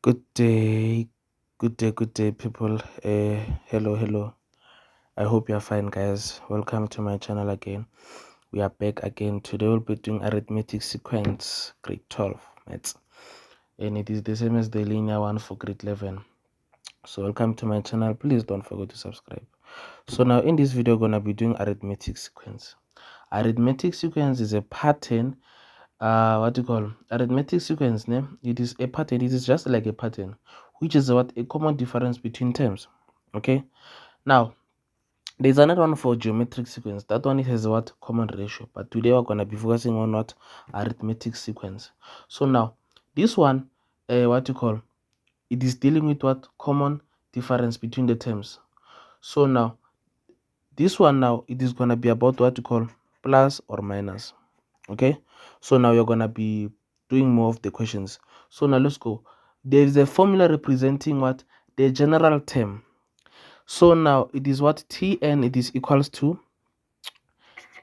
Good day, people. Hello. I hope you're fine, guys. Welcome to my channel again. We are back again. Today we'll be doing arithmetic sequence, grade 12, maths. And it is the same as the linear one for grade 11. So welcome to my channel. Please don't forget to subscribe. So now in this video, we're gonna be doing arithmetic sequence. Arithmetic sequence is a pattern. Arithmetic sequence name, it is a pattern. It is just like a pattern, which is what a common difference between terms. Okay, now there's another one for geometric sequence. That one, it has what common ratio, but today we're gonna be focusing on what arithmetic sequence. So now this one, it is dealing with what common difference between the terms. So now this one, now it is gonna be about what you call plus or minus. Okay, so now you're gonna be doing more of the questions. So now let's go. There is a formula representing what the general term. So now it is what Tn, it is equals to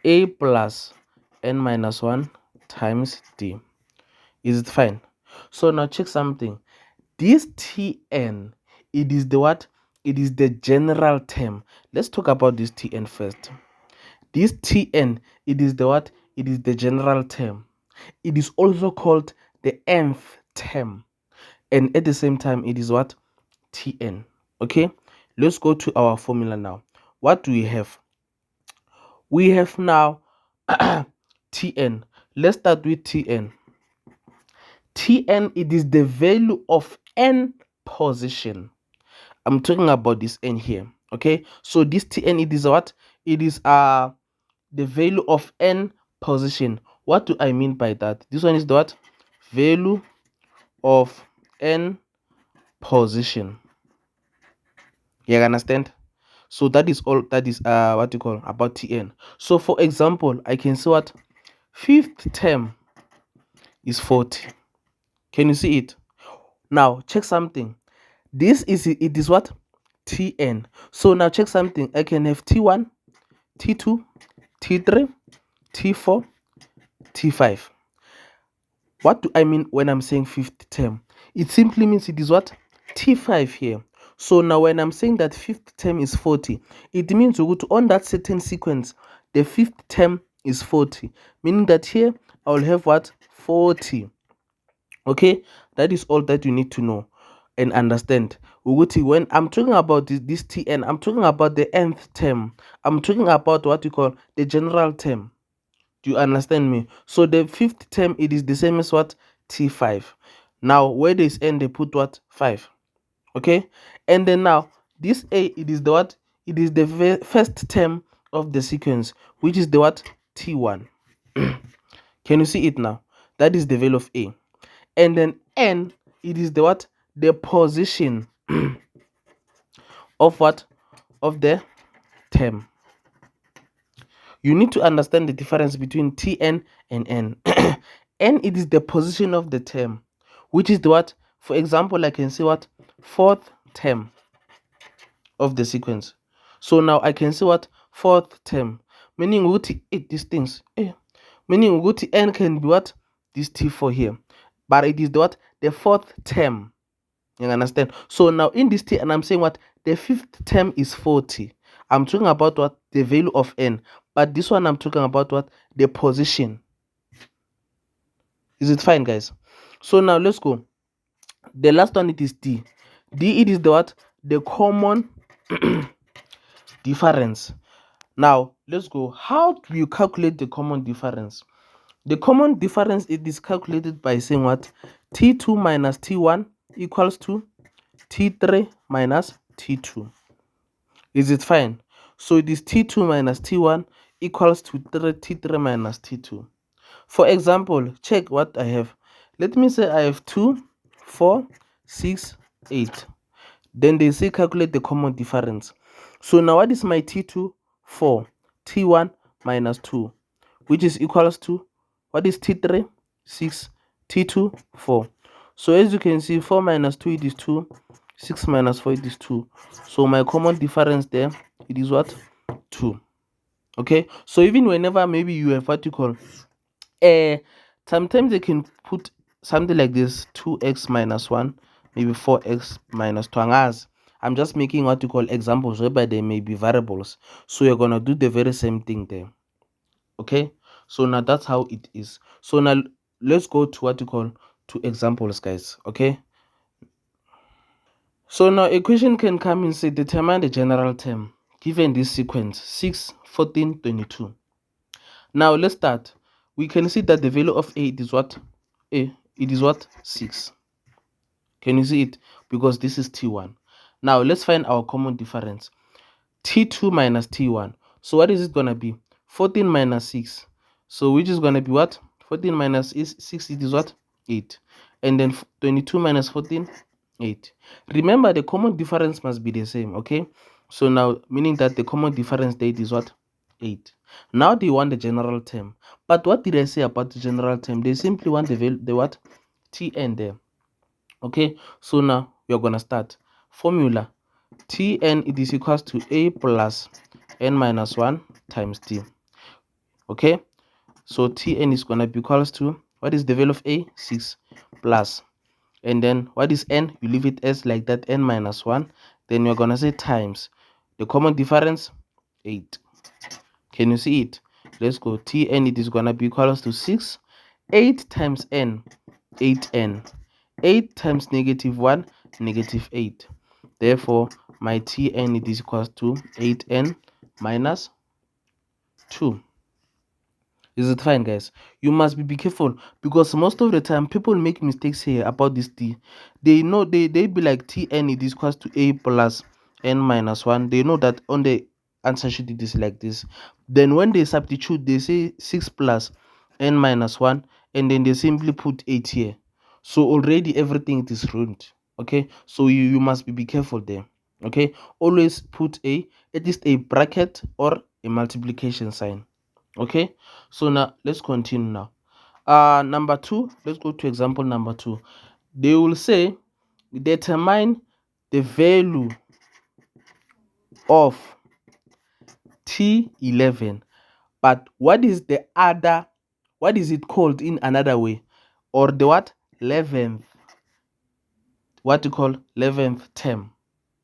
a plus n minus 1 times d. Is it fine? So now check something. This Tn, it is the what? It is the general term. Let's talk about this Tn first. This Tn, it is the what? It is the general term. It is also called the nth term. And at the same time, it is what? Tn. Okay, let's go to our formula now. What do we have? We have now Tn. Let's start with Tn. Tn, it is the value of n position. I'm talking about this n here. Okay, so this Tn, it is what? It is the value of n position. What do I mean by that? This one is the what? Value of n position. You understand? So that is all. That is what you call about Tn. So for example, I can say what fifth term is 40. Can you see it? Now check something. This is it is what? Tn. So now check something. I can have T1, T2, T3, T4, T5. What do I mean when I'm saying fifth term? It simply means it is what? T5 here. So now when I'm saying that fifth term is 40, it means we go to on that certain sequence, the fifth term is 40. Meaning that here I will have what? 40. Okay, that is all that you need to know and understand. When I'm talking about this Tn, I'm talking about the nth term. I'm talking about what you call the general term. Do you understand me? So the fifth term, it is the same as what? T5. Now where there is n, they put what? 5. Okay, and then now this a, it is the what? It is the first term of the sequence, which is the what? T1. Can you see it now? That is the value of a. And then n, it is the what? The position of what? Of the term. You need to understand the difference between Tn and n. N, it is the position of the term, which is the what? For example, I can say what? Fourth term of the sequence. So now I can say what? Fourth term. Meaning we go to these things. Meaning we go to n can be what? This T4 here. But it is the what? The fourth term. You understand? So now in this T, and I'm saying what? The fifth term is 40. I'm talking about what? The value of n. But this one I'm talking about what? The position. Is it fine, guys? So now let's go. The last one, it is D. D, it is the what? The common difference. Now let's go. How do you calculate the common difference? The common difference, it is calculated by saying what? T2 minus T1 equals to T3 minus T2. Is it fine? So it is T2 minus T1 equals to T3 minus T2. For example, check what I have. Let me say I have 2, 4, 6, 8. Then they say calculate the common difference. So now what is my T2? 4. T1 minus 2, which is equals to, what is T3? 6. T2? 4. So as you can see, 4 minus 2, it is 2. 6 minus 4, it is 2. So my common difference there, it is what? 2. Okay, so even whenever maybe you have what you call sometimes they can put something like this, 2x minus 1 maybe 4x minus 2. Angazi. I'm just making what you call examples whereby there may be variables. So you're gonna do the very same thing there. Okay, so now that's how it is. So now let's go to what you call to examples, guys. Okay, so now a question can come and say determine the general term given this sequence 6, 14, 22. Now let's start. We can see that the value of 8 is what? It is what? 6. Can you see it? Because this is T1. Now let's find our common difference. T2 minus T1. So what is it going to be? 14 minus 6. So which is going to be what? 14 minus 6, it is what? 8. And then 22 minus 14, 8. Remember, the common difference must be the same, okay? So now, meaning that the common difference date is what? 8. Now they want the general term. But what did I say about the general term? They simply want the what? Tn there. Okay, so now we are going to start. Formula. Tn, it is equals to a plus n minus 1 times t. Okay, so Tn is going to be equals to, what is the value of a? 6 plus, and then what is n? You leave it as like that, n minus 1. Then you're going to say times the common difference, 8. Can you see it? Let's go. Tn, it is going to be equals to 6. 8 times n, 8n. 8 times negative 1, negative 8. Therefore, my Tn, it is equals to 8n minus 2. Is it fine, guys? You must be careful, because most of the time people make mistakes here about this t. They know they be like Tn, it is equals to a plus n minus 1. They know that on the answer sheet it is like this. Then when they substitute, they say 6 plus n minus 1, and then they simply put 8 here. So already everything it is ruined. Okay, so you must be careful there. Okay, always put at least a bracket or a multiplication sign. Okay, so now let's continue now. Number 2, let's go to example number 2. They will say determine the value of T11, but what is the other, what is it called in another way, or the what? 11th, what you call 11th term.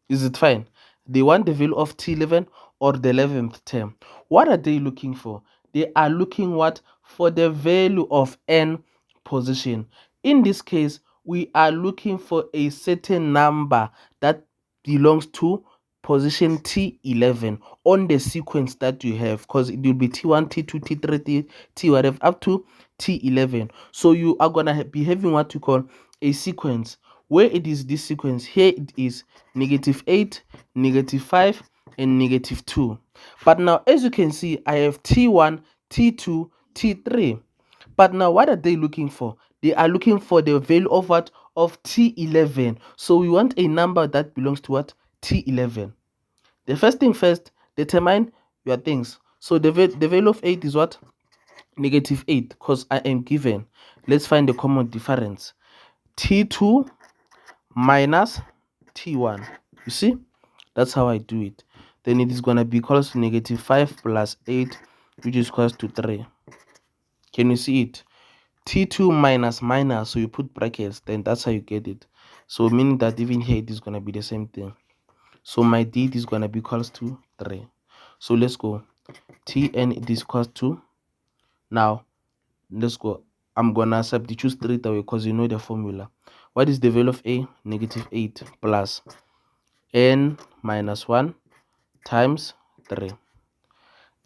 Is it fine? They want the value of T11 or the 11th term. What are they looking for? They are looking what? For the value of n position. In this case, we are looking for a certain number that belongs to position T11 on the sequence that you have, because it will be T1, T2, T3, T whatever up to T11. So you are gonna be having what you call a sequence, where it is this sequence here. It is -8, -5, and -2. But now, as you can see, I have T1, T2, T3. But now what are they looking for? They are looking for the value of what? Of T11. So we want a number that belongs to what? T11. The first thing first, determine your things. So the value of 8 is what? -8, because I am given. Let's find the common difference. T2 minus T1. You see? That's how I do it. Then it is going to be equals to -5 plus 8, which is equals to 3. Can you see it? T2 minus minus, so you put brackets, then that's how you get it. So meaning that even here it is going to be the same thing. So my D is going to be equals to 3. So let's go. Tn, it is equals to, now let's go. I'm going to substitute straight away because you know the formula. What is the value of A? -8 plus n minus 1 times 3.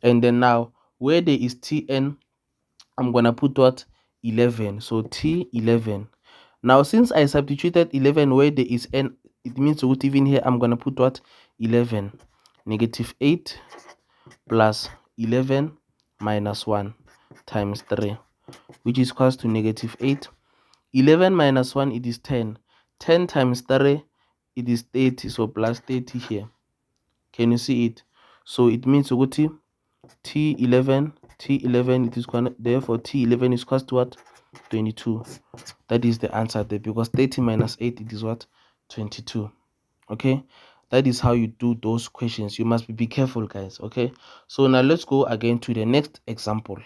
And then now, where there is Tn, I'm going to put what? 11. So T11. Now, since I substituted 11 where there is n, it means what even here, I'm going to put what? 11. -8 plus 11 minus 1 times 3, which is equals to -8. 11 minus 1, it is 10. 10 times 3, it is 30. So plus 30 here. Can you see it? So it means what? T11, it is going to, therefore T11 is equals to what? 22. That is the answer there, because 30 minus 8, it is what? 22. Okay, that is how you do those questions. You must be careful, guys. Okay, so now let's go again to the next example.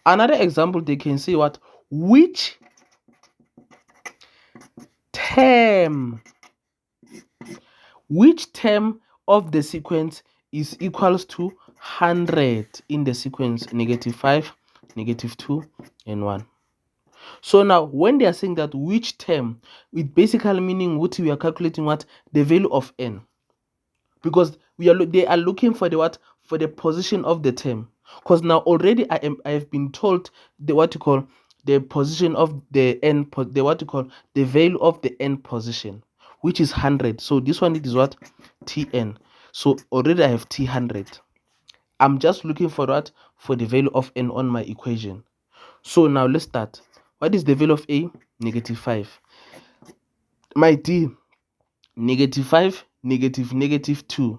Another example, they can say what? Which term, which term of the sequence is equals to 100 in the sequence -5, -2, and 1. So now when they are saying that which term, it basically meaning what we are calculating what the value of n, because they are looking for the what, for the position of the term, because now already I have been told the what you call the position of the n, the what you call the value of the n position, which is 100. So this one, it is what, Tn. So already I have T100. I'm just looking for what, for the value of n on my equation. So now let's start. What is the value of a? -5. My d, -5, -2.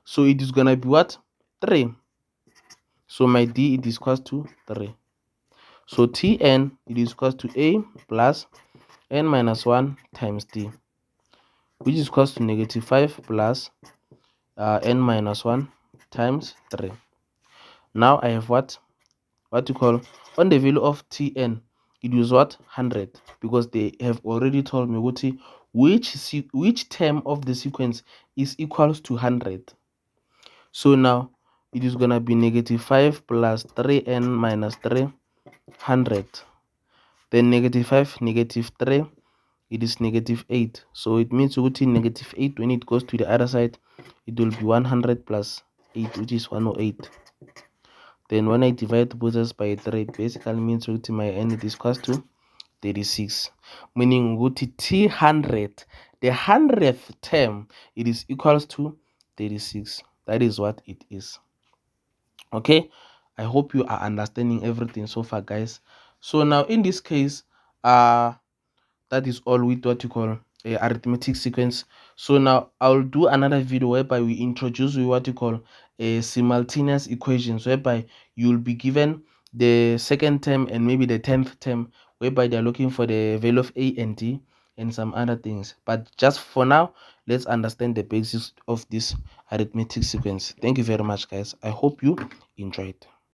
So it is gonna be what? 3. So my d, it is equals to 3. So Tn, it is equals to a plus n minus 1 times d, which is equals to -5 plus n minus 1 times 3. Now I have what you call, on the value of Tn, it is what, 100, because they have already told me which term of the sequence is equals to 100. So now it is gonna be -5 plus 3n minus 3, 100. Then -5, -3, it is -8. So it means -8, when it goes to the other side, it will be 100 plus 8, which is 108. Then when I divide both sides by 3, it basically means my n is equals to 36. Meaning T100, the 100th term, it is equals to 36. That is what it is. Okay, I hope you are understanding everything so far, guys. So now in this case, that is all with what you call a arithmetic sequence. So now I'll do another video whereby we introduce what you call a simultaneous equations, whereby you'll be given the second term and maybe the 10th term, whereby they're looking for the value of a and d and some other things. But just for now, let's understand the basics of this arithmetic sequence. Thank you very much, guys. I hope you enjoyed.